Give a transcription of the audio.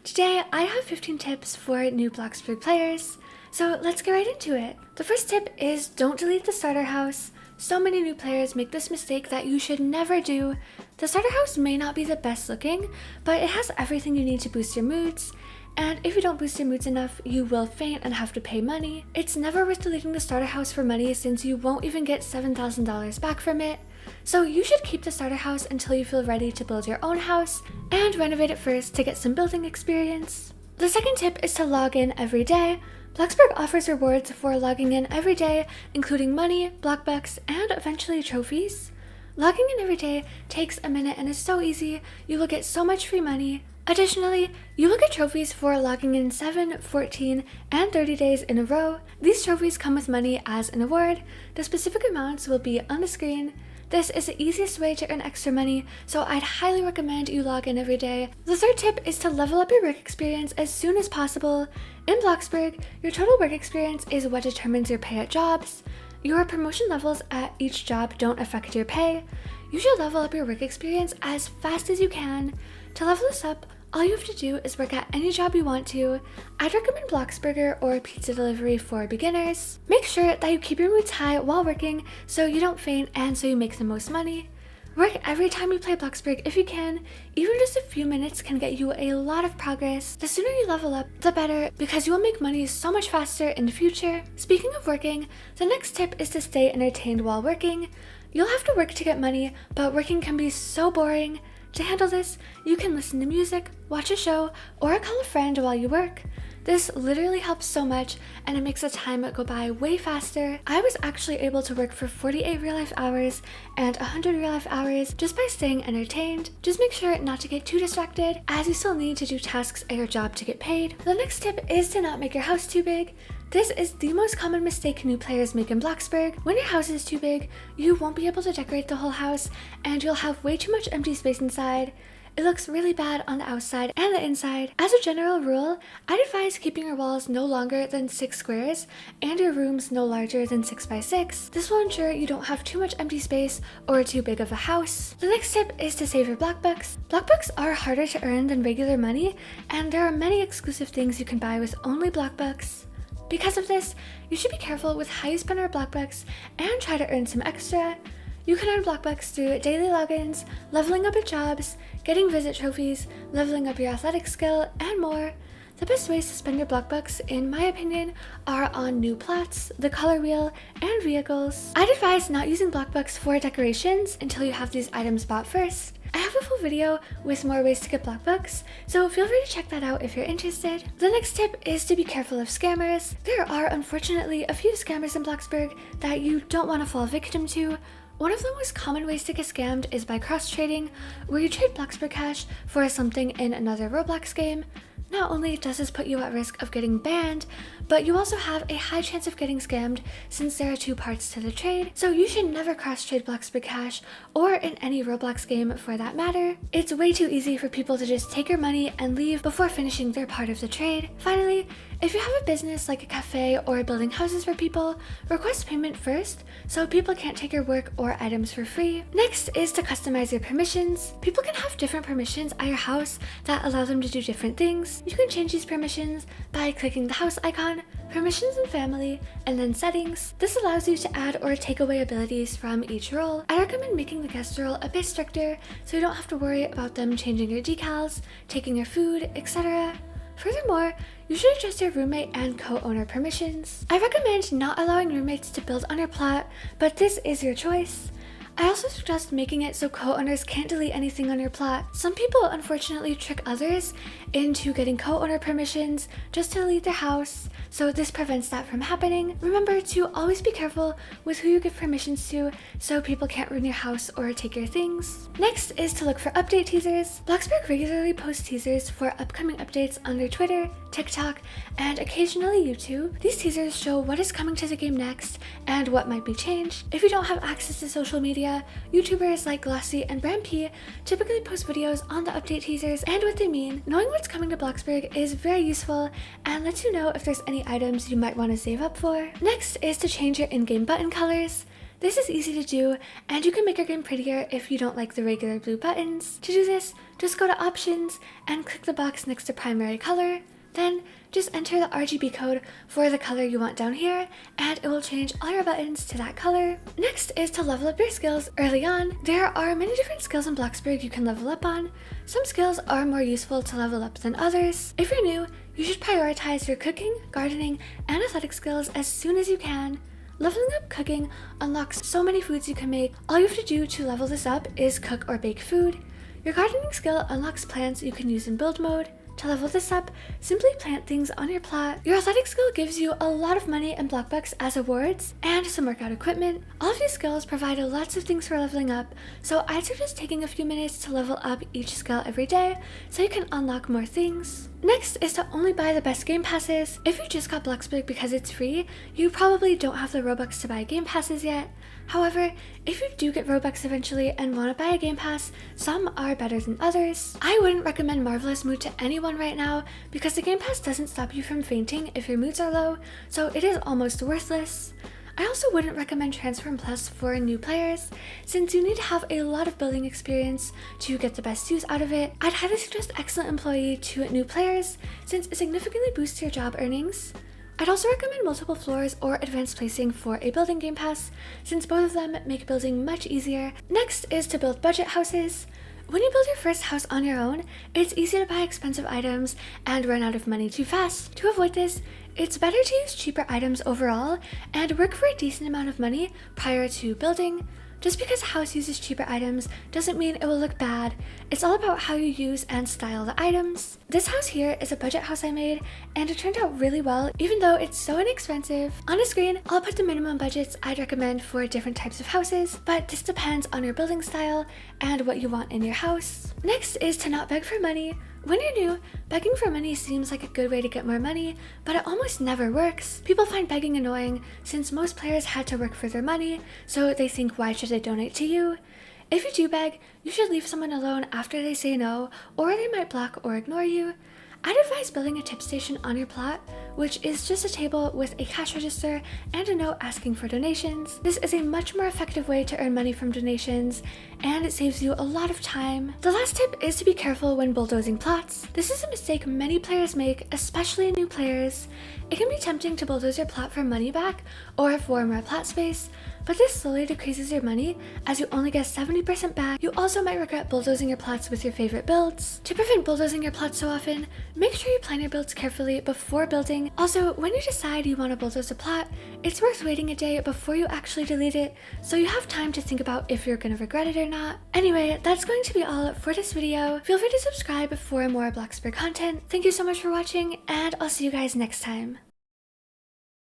Today, I have 15 tips for new Bloxburg players, so let's get right into it. The first tip is don't delete the starter house. So many new players make this mistake that you should never do. The starter house may not be the best looking, but it has everything you need to boost your moods. And if you don't boost your moods enough, you will faint and have to pay money. It's never worth deleting the starter house for money since you won't even get $7,000 back from it. So you should keep the starter house until you feel ready to build your own house and renovate it first to get some building experience. The second tip is to log in every day. Bloxburg offers rewards for logging in every day, including money, blockbux, and eventually trophies. Logging in every day takes a minute and is so easy. You will get so much free money. Additionally, you will get trophies for logging in 7, 14, and 30 days in a row. These trophies come with money as an award. The specific amounts will be on the screen. This is the easiest way to earn extra money, so I'd highly recommend you log in every day. The third tip is to level up your work experience as soon as possible. In Bloxburg, your total work experience is what determines your pay at jobs. Your promotion levels at each job don't affect your pay. You should level up your work experience as fast as you can. To level this up, all you have to do is work at any job you want to. I'd recommend Bloxburger or pizza delivery for beginners. Make sure that you keep your moods high while working so you don't faint and so you make the most money. Work every time you play Bloxburg if you can. Even just a few minutes can get you a lot of progress. The sooner you level up, the better, because you will make money so much faster in the future. Speaking of working, the next tip is to stay entertained while working. You'll have to work to get money, but working can be so boring. To handle this, you can listen to music, watch a show, or call a friend while you work. This literally helps so much, and it makes the time go by way faster. I was actually able to work for 48 real-life hours and 100 real-life hours just by staying entertained. Just make sure not to get too distracted, as you still need to do tasks at your job to get paid. The next tip is to not make your house too big. This is the most common mistake new players make in Bloxburg. When your house is too big, you won't be able to decorate the whole house, and you'll have way too much empty space inside. It looks really bad on the outside and the inside. As a general rule, I'd advise keeping your walls no longer than 6 squares and your rooms no larger than 6 by 6. This will ensure you don't have too much empty space or too big of a house. The next tip is to save your blockbux. Blockbux are harder to earn than regular money, and there are many exclusive things you can buy with only blockbux. Because of this, you should be careful with how you spend your blockbux and try to earn some extra. You can earn blockbux through daily logins, leveling up at jobs, getting visit trophies, leveling up your athletic skill, and more. The best ways to spend your blockbux, in my opinion, are on new plots, the color wheel, and vehicles. I'd advise not using blockbux for decorations until you have these items bought first. I have a full video with more ways to get blockbux, so feel free to check that out if you're interested. The next tip is to be careful of scammers. There are unfortunately a few scammers in Bloxburg that you don't want to fall victim to. One of the most common ways to get scammed is by cross-trading, where you trade Bloxburg cash for something in another Roblox game. Not only does this put you at risk of getting banned, but you also have a high chance of getting scammed since there are 2 parts to the trade, so you should never cross-trade Bloxburg cash, or in any Roblox game for that matter. It's way too easy for people to just take your money and leave before finishing their part of the trade. Finally, if you have a business like a cafe or building houses for people, request payment first so people can't take your work or items for free. Next is to customize your permissions. People can have different permissions at your house that allow them to do different things. You can change these permissions by clicking the house icon, permissions and family, and then settings. This allows you to add or take away abilities from each role. I recommend making the guest role a bit stricter so you don't have to worry about them changing your decals, taking your food, etc. Furthermore, you should adjust your roommate and co-owner permissions. I recommend not allowing roommates to build on your plot, but this is your choice. I also suggest making it so co-owners can't delete anything on your plot. Some people unfortunately trick others into getting co-owner permissions just to delete their house, so this prevents that from happening. Remember to always be careful with who you give permissions to so people can't ruin your house or take your things. Next is to look for update teasers. Bloxburg regularly posts teasers for upcoming updates on their Twitter, TikTok, and occasionally YouTube. These teasers show what is coming to the game next and what might be changed. If you don't have access to social media, YouTubers like Glossy and Bram P typically post videos on the update teasers and what they mean. Knowing what's coming to Bloxburg is very useful and lets you know if there's any items you might want to save up for. Next is to change your in-game button colors. This is easy to do, and you can make your game prettier if you don't like the regular blue buttons. To do this, just go to Options and click the box next to Primary Color. Then just enter the RGB code for the color you want down here, and it will change all your buttons to that color. Next is to level up your skills early on. There are many different skills in Bloxburg you can level up on. Some skills are more useful to level up than others. If you're new, you should prioritize your cooking, gardening, and athletic skills as soon as you can. Leveling up cooking unlocks so many foods you can make. All you have to do to level this up is cook or bake food. Your gardening skill unlocks plants you can use in build mode. To level this up, simply plant things on your plot. Your athletic skill gives you a lot of money and blockbux as awards and some workout equipment. All of these skills provide lots of things for leveling up, so I'd suggest taking a few minutes to level up each skill every day so you can unlock more things. Next is to only buy the best game passes. If you just got Bloxburg because it's free, you probably don't have the Robux to buy game passes yet. However, if you do get Robux eventually and want to buy a game pass, some are better than others. I wouldn't recommend Marvelous Mood to anyone right now because the game pass doesn't stop you from fainting if your moods are low, so it is almost worthless. I also wouldn't recommend Transform Plus for new players, since you need to have a lot of building experience to get the best use out of it. I'd highly suggest Excellent Employee to new players, since it significantly boosts your job earnings. I'd also recommend Multiple Floors or Advanced Placing for a building game pass, since both of them make building much easier. Next is to build budget houses. When you build your first house on your own, it's easy to buy expensive items and run out of money too fast. To avoid this, it's better to use cheaper items overall and work for a decent amount of money prior to building. Just because a house uses cheaper items doesn't mean it will look bad. It's all about how you use and style the items. This house here is a budget house I made, and it turned out really well even though it's so inexpensive. On the screen, I'll put the minimum budgets I'd recommend for different types of houses, but this depends on your building style and what you want in your house. Next is to not beg for money. When you're new, begging for money seems like a good way to get more money, but it almost never works. People find begging annoying since most players had to work for their money, so they think, why should they donate to you? If you do beg, you should leave someone alone after they say no, or they might block or ignore you. I'd advise building a tip station on your plot, which is just a table with a cash register and a note asking for donations. This is a much more effective way to earn money from donations, and it saves you a lot of time. The last tip is to be careful when bulldozing plots. This is a mistake many players make, especially new players. It can be tempting to bulldoze your plot for money back or for more plot space, but this slowly decreases your money as you only get 70% back. You also might regret bulldozing your plots with your favorite builds. To prevent bulldozing your plots so often, make sure you plan your builds carefully before building. Also, when you decide you want to bulldoze a plot, it's worth waiting a day before you actually delete it, so you have time to think about if you're gonna regret it or not. Anyway, that's going to be all for this video. Feel free to subscribe for more Bloxburg content. Thank you so much for watching, and I'll see you guys next time.